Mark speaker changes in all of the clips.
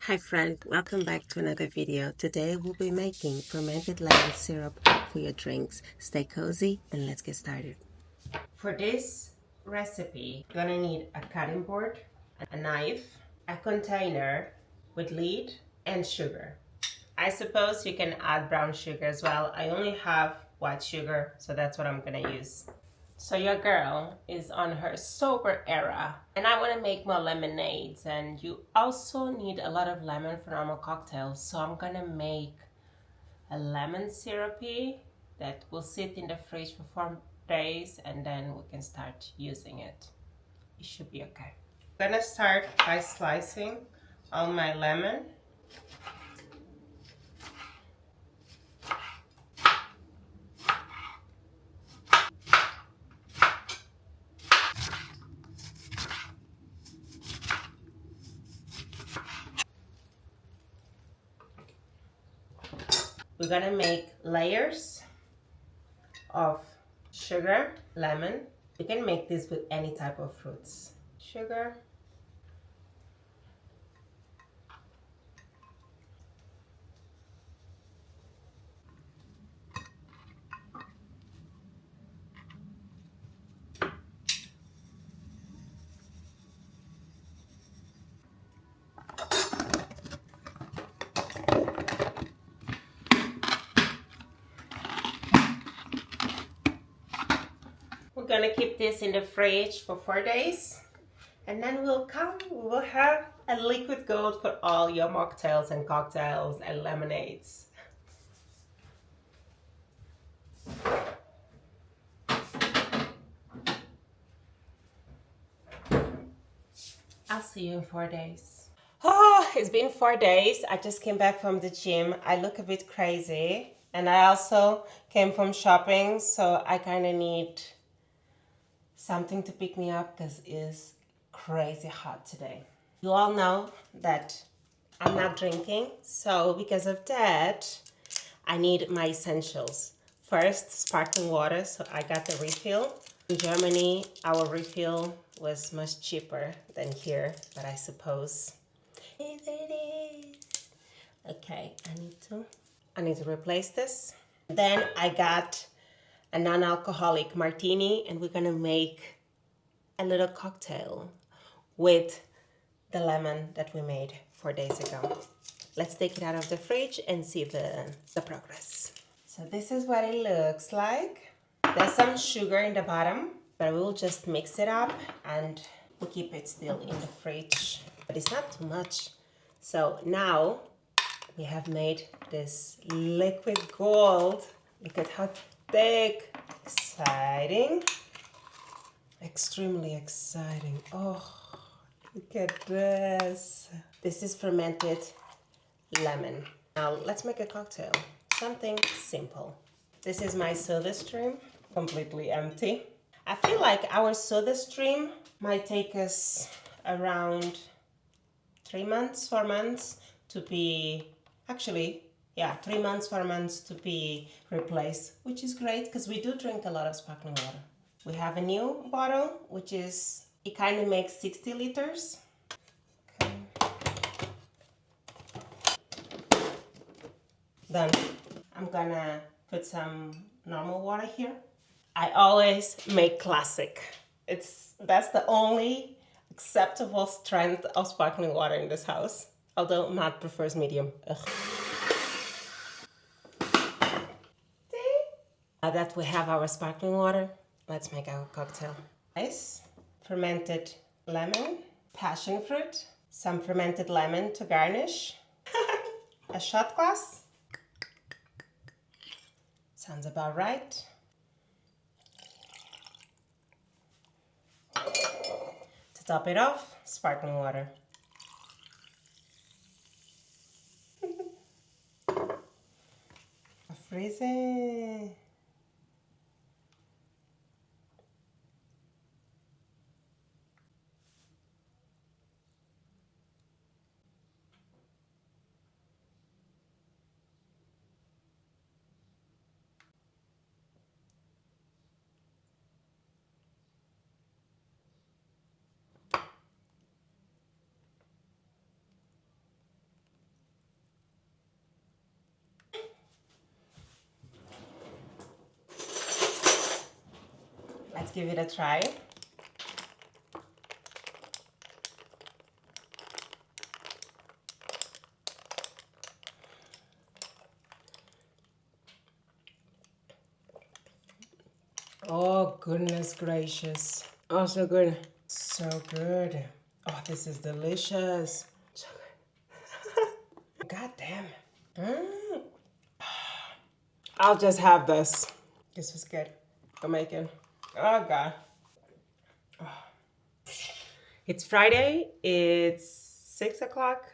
Speaker 1: Hi friend, welcome back to another video. Today we'll be making fermented lemon syrup for your drinks. Stay cozy and let's get started. For this recipe, you're gonna need a cutting board, a knife, a container with lid, and sugar. I suppose you can add brown sugar as well. I only have white sugar, so that's what I'm gonna use. So your girl is on her sober era and I want to make more lemonades, and you also need a lot of lemon for normal cocktails. So I'm gonna make a lemon syrupy that will sit in the fridge for 4 days and then we can start using it. It should be okay. I'm gonna start by slicing all my lemon. We're gonna make layers of sugar, lemon. You can make this with any type of fruits. Sugar. We're gonna keep this in the fridge for 4 days, and then we'll have a liquid gold for all your mocktails and cocktails and lemonades. I'll see you in 4 days. Oh, it's been 4 days. I just came back from the gym. I look a bit crazy, and I also came from shopping, so I kind of need something to pick me up because it's crazy hot today. You all know that I'm not drinking, so because of that, I need my essentials. First, sparkling water, so I got the refill. In Germany, our refill was much cheaper than here, but I suppose it is. Okay, I need to replace this. Then I got a non-alcoholic martini, and we're gonna make a little cocktail with the lemon that we made 4 days ago. Let's take it out of the fridge and see the progress. So this is what it looks like. There's some sugar in the bottom, but we'll just mix it up and we'll keep it still in the fridge. But it's not too much. So now we have made this liquid gold. Look at how thick. Exciting. Extremely exciting. Oh, look at this. This is fermented lemon. Now let's make a cocktail. Something simple. This is my soda stream, completely empty. I feel like our soda stream might take us around 3 months, 4 months to be, actually, yeah, 3 months, 4 months to be replaced, which is great because we do drink a lot of sparkling water. We have a new bottle, which is, it kind of makes 60 liters. Okay. Done. I'm gonna put some normal water here. I always make classic. That's the only acceptable strength of sparkling water in this house. Although Matt prefers medium. Ugh. Now that we have our sparkling water, let's make our cocktail. Ice, fermented lemon, passion fruit, some fermented lemon to garnish, a shot glass. Sounds about right. To top it off, sparkling water. Freezing. Let's give it a try. Oh, goodness gracious. Oh, so good. So good. Oh, this is delicious. So good. God damn. I'll just have this. This was good. Jamaican. Oh, God. Oh. It's Friday. It's 6 o'clock.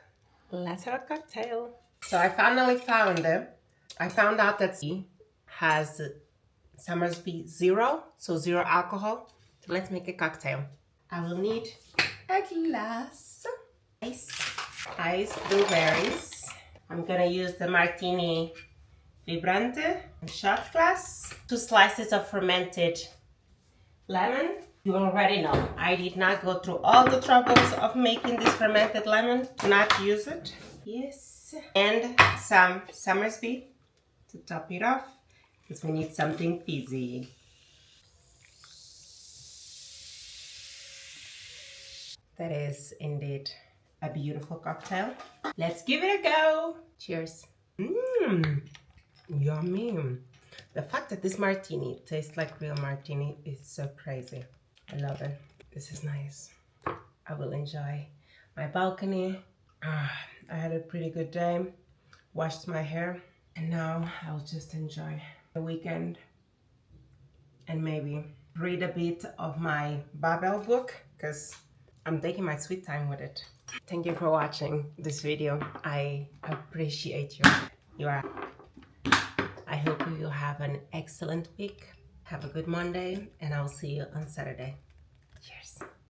Speaker 1: Let's have a cocktail. So I finally found it. I found out that C has Summersby 0, so 0 alcohol. So let's make a cocktail. I will need a glass, ice blueberries. I'm gonna use the Martini Vibrante shot glass. 2 slices of fermented lemon. You already know, I did not go through all the troubles of making this fermented lemon to not use it. Yes. And some Summersby to top it off, because we need something fizzy. That is indeed a beautiful cocktail. Let's give it a go. Cheers. Yummy. The fact that this martini tastes like real martini is so crazy. I love it. This is nice. I will enjoy my balcony. I had a pretty good day. Washed my hair. And now I'll just enjoy the weekend. And maybe read a bit of my Babel book, because I'm taking my sweet time with it. Thank you for watching this video. I appreciate you. I hope you have an excellent week. Have a good Monday, and I'll see you on Saturday.